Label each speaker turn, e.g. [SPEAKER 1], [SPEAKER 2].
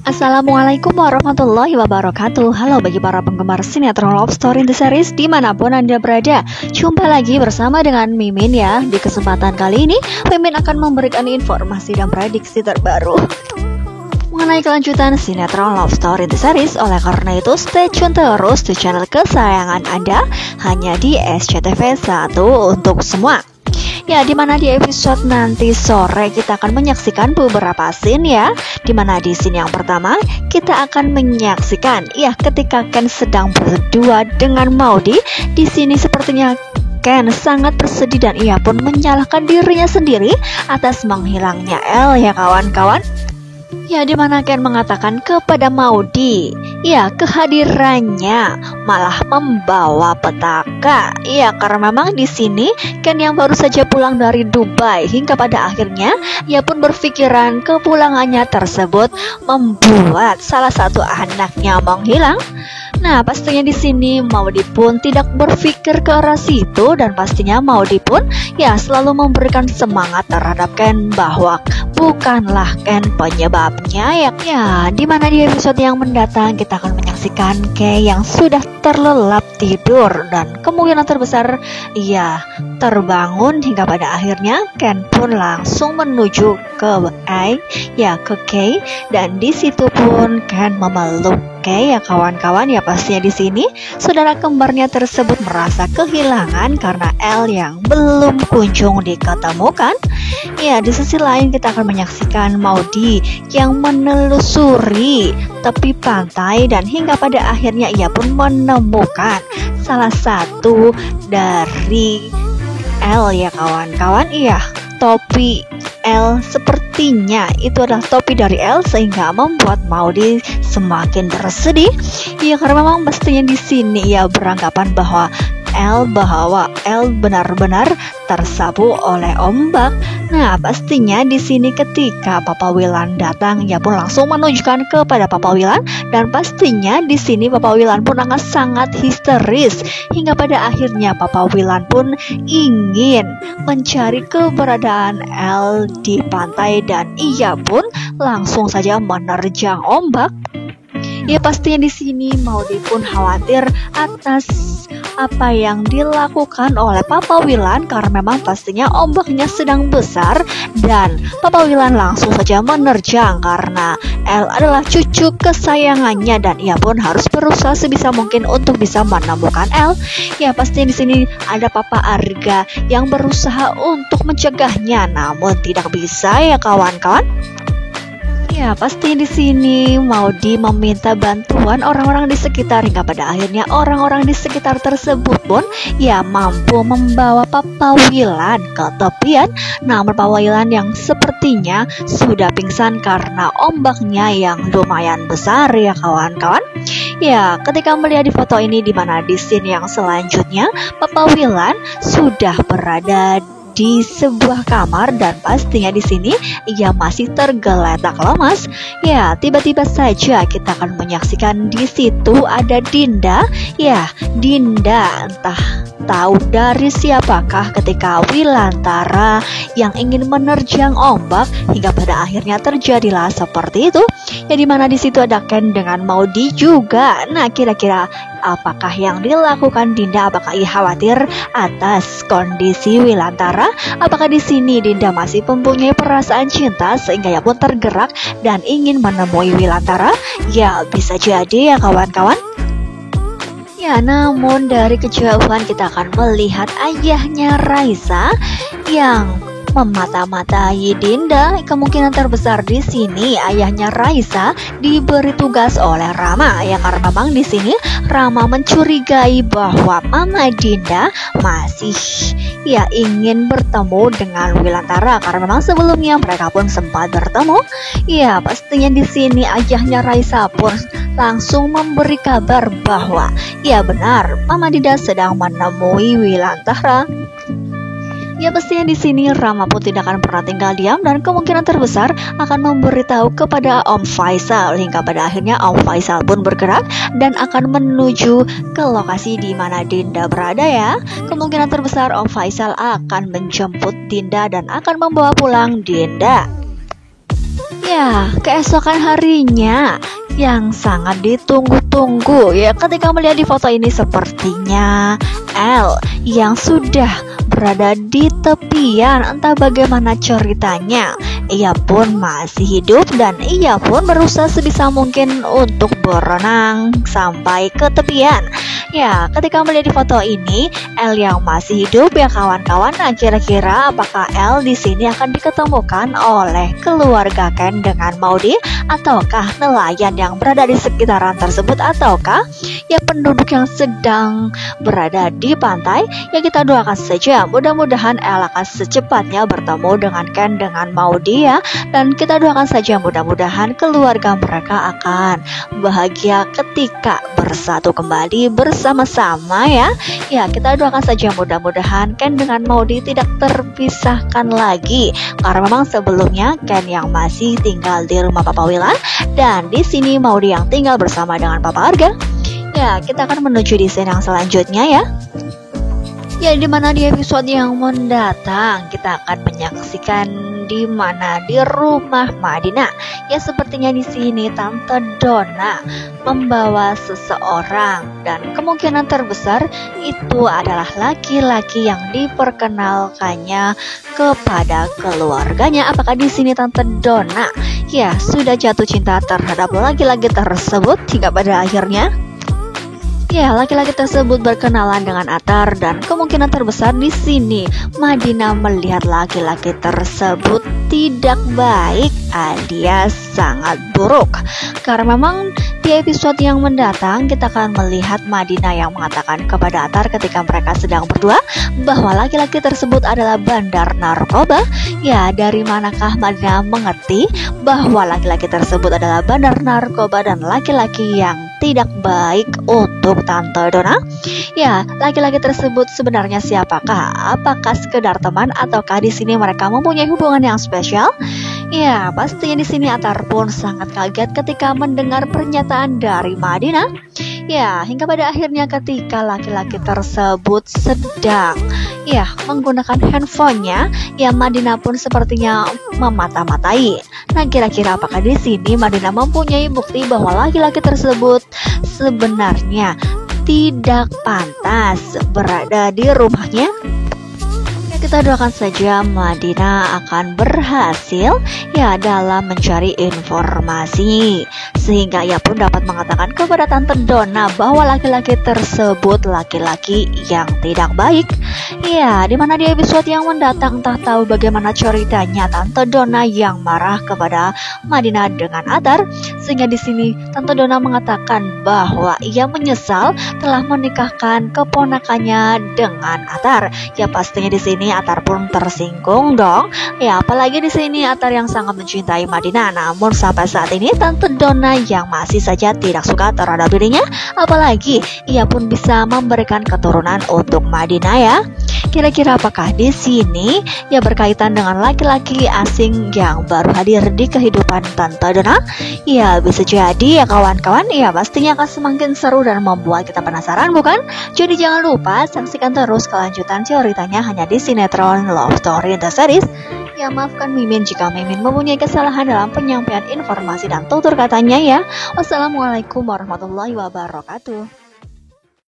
[SPEAKER 1] Assalamualaikum warahmatullahi wabarakatuh. Halo bagi para penggemar sinetron Love Story in the Series dimanapun Anda berada. Jumpa lagi bersama dengan Mimin ya. Di kesempatan kali ini Mimin akan memberikan informasi dan prediksi terbaru mengenai kelanjutan sinetron Love Story in the Series. Oleh karena itu stay tune terus di channel kesayangan Anda, hanya di SCTV 1 untuk semua. Ya, dimana di episode nanti sore kita akan menyaksikan beberapa scene ya. Dimana di scene yang pertama kita akan menyaksikan ya ketika Ken sedang berdua dengan Maudy. Di sini sepertinya Ken sangat bersedih dan ia pun menyalahkan dirinya sendiri atas menghilangnya Elle ya kawan-kawan. Ya, dimana Ken mengatakan kepada Maudy, ya kehadirannya malah membawa petaka. Ya, karena memang di sini Ken yang baru saja pulang dari Dubai hingga pada akhirnya ia pun berpikiran kepulangannya tersebut membuat salah satu anaknya menghilang. Nah, pastinya di sini Maudy pun tidak berpikir ke arah situ dan pastinya Maudy pun ya selalu memberikan semangat terhadap Ken bahwa bukanlah Ken penyebabnya ya. Dimana di episode yang mendatang kita akan menyaksikan Ken yang sudah terlelap tidur dan kemungkinan terbesar ia terbangun hingga pada akhirnya Ken pun langsung menuju ke Kay dan di situ pun Ken memeluk Kay ya kawan-kawan. Ya pastinya di sini saudara kembarnya tersebut merasa kehilangan karena Elle yang belum kunjung diketemukan. Ya, di sisi lain kita akan menyaksikan Maudy yang menelusuri tepi pantai dan hingga pada akhirnya ia pun menemukan salah satu dari Elle ya kawan-kawan. Iya, topi Elle, sepertinya itu adalah topi dari Elle sehingga membuat Maudy semakin bersedih. Ya, karena memang pastinya di sini ia beranggapan bahwa Elle benar-benar tersapu oleh ombak. Nah, pastinya di sini ketika Papa Willan datang, ia pun langsung menunjukkan kepada Papa Willan dan pastinya di sini Papa Willan pun sangat histeris hingga pada akhirnya Papa Willan pun ingin mencari keberadaan Elle di pantai dan ia pun langsung saja menerjang ombak. Ya, pastinya di sini Maudy pun khawatir atas apa yang dilakukan oleh Papa Willan karena memang pastinya ombaknya sedang besar dan Papa Willan langsung saja menerjang karena Elle adalah cucu kesayangannya dan ia pun harus berusaha sebisa mungkin untuk bisa menemukan Elle. Ya, pastinya di sini ada Papa Arga yang berusaha untuk mencegahnya namun tidak bisa ya kawan-kawan. Ya, pasti di sini Maudy meminta bantuan orang-orang di sekitar hingga pada akhirnya orang-orang di sekitar tersebut pun ya mampu membawa Papa Willan ke tepian. Namun Papa Willan yang sepertinya sudah pingsan karena ombaknya yang lumayan besar ya kawan-kawan. Ya, ketika melihat di foto ini di mana di scene yang selanjutnya Papa Willan sudah berada di sebuah kamar dan pastinya di sini ia masih tergeletak lemas. Ya, tiba-tiba saja kita akan menyaksikan di situ ada Dinda. Ya, Dinda entah tahu dari siapakah ketika Wilantara yang ingin menerjang ombak hingga pada akhirnya terjadilah seperti itu. Ya, dimana di situ ada Ken dengan Maudy juga. Nah, kira-kira apakah yang dilakukan Dinda? Apakah ia khawatir atas kondisi Wilantara? Apakah di sini Dinda masih mempunyai perasaan cinta sehingga ia pun tergerak dan ingin menemui Wilantara? Ya, bisa jadi ya kawan-kawan. Ya, namun dari kejauhan kita akan melihat ayahnya Raisa yang memata-matai Dinda. Kemungkinan terbesar di sini ayahnya Raisa diberi tugas oleh Rama ya karena memang di sini Rama mencurigai bahwa Mama Dinda masih ya ingin bertemu dengan Wilantara karena memang sebelumnya mereka pun sempat bertemu. Ya, pastinya di sini ayahnya Raisa pun langsung memberi kabar bahwa ya benar Mama Dinda sedang menemui Wilantara. Ya, pastinya di sini Rama pun tidak akan pernah tinggal diam dan kemungkinan terbesar akan memberitahu kepada Om Faisal hingga pada akhirnya Om Faisal pun bergerak dan akan menuju ke lokasi di mana Dinda berada ya. Kemungkinan terbesar Om Faisal akan menjemput Dinda dan akan membawa pulang Dinda. Ya, keesokan harinya yang sangat ditunggu-tunggu ya, ketika melihat di foto ini sepertinya L yang sudah berada di tepian. Entah bagaimana ceritanya, ia pun masih hidup dan ia pun berusaha sebisa mungkin untuk berenang sampai ke tepian. Ya, ketika melihat di foto ini L yang masih hidup ya kawan-kawan, nah kira-kira apakah L di sini akan diketemukan oleh keluarga Ken dengan Maudie, ataukah nelayan yang berada di sekitaran tersebut, ataukah ya penduduk yang sedang berada di pantai? Ya, kita doakan saja mudah-mudahan L akan secepatnya bertemu dengan Ken dengan Maudie ya, dan kita doakan saja mudah-mudahan keluarga mereka akan bahagia ketika bersatu kembali bersama-sama ya. Ya, kita doakan saja mudah-mudahan Ken dengan Maudie tidak terpisahkan lagi, karena memang sebelumnya Ken yang masih tinggal di rumah Papa Wilan dan di sini Maudie yang tinggal bersama dengan Papa Arga. Ya, kita akan menuju di scene yang selanjutnya ya. Ya, dimana di episode yang mendatang kita akan menyaksikan di mana di rumah Madina. Ya, sepertinya di sini Tante Donna membawa seseorang dan kemungkinan terbesar itu adalah laki-laki yang diperkenalkannya kepada keluarganya. Apakah di sini Tante Donna ya sudah jatuh cinta terhadap laki-laki tersebut hingga pada akhirnya ya laki-laki tersebut berkenalan dengan Atar, dan kemungkinan terbesar di sini Madina melihat laki-laki tersebut tidak baik alias sangat buruk. Karena memang di episode yang mendatang kita akan melihat Madina yang mengatakan kepada Atar ketika mereka sedang berdua bahwa laki-laki tersebut adalah bandar narkoba. Ya, dari manakah Madina mengerti bahwa laki-laki tersebut adalah bandar narkoba dan laki-laki yang tidak baik untuk Tante Donna? Ya, laki-laki tersebut sebenarnya siapakah? Apakah sekedar teman ataukah di sini mereka mempunyai hubungan yang spesial? Ya, pastinya di sini Atar pun sangat kaget ketika mendengar pernyataan dari Madina. Ya, hingga pada akhirnya ketika laki-laki tersebut sedang menggunakan handphonenya, ya Madina pun sepertinya memata-matai. Nah, kira-kira apakah di sini Madina mempunyai bukti bahwa laki-laki tersebut sebenarnya tidak pantas berada di rumahnya? Kita doakan saja Madina akan berhasil ya dalam mencari informasi, sehingga ia pun dapat mengatakan kepada Tante Donna bahwa laki-laki tersebut laki-laki yang tidak baik. Ya, dimana di episode yang mendatang entah tahu bagaimana ceritanya Tante Donna yang marah kepada Madina dengan Atar, sehingga di sini Tante Donna mengatakan bahwa ia menyesal telah menikahkan keponakannya dengan Atar. Ya, pastinya di sini Atar pun tersinggung dong. Ya, apalagi di sini Atar yang sangat mencintai Madina. Namun sampai saat ini Tante Donna yang masih saja tidak suka terhadap dirinya, apalagi ia pun bisa memberikan keturunan untuk Madina ya. Kira-kira apakah di sini ya berkaitan dengan laki-laki asing yang baru hadir di kehidupan Tante Donna? Ya, bisa jadi ya kawan-kawan. Ya, pastinya akan semakin seru dan membuat kita penasaran, bukan? Jadi jangan lupa saksikan terus kelanjutan ceritanya hanya di sinetron Love Story The Series. Ya, maafkan Mimin jika Mimin mempunyai kesalahan dalam penyampaian informasi dan tutur katanya ya. Wassalamualaikum warahmatullahi wabarakatuh.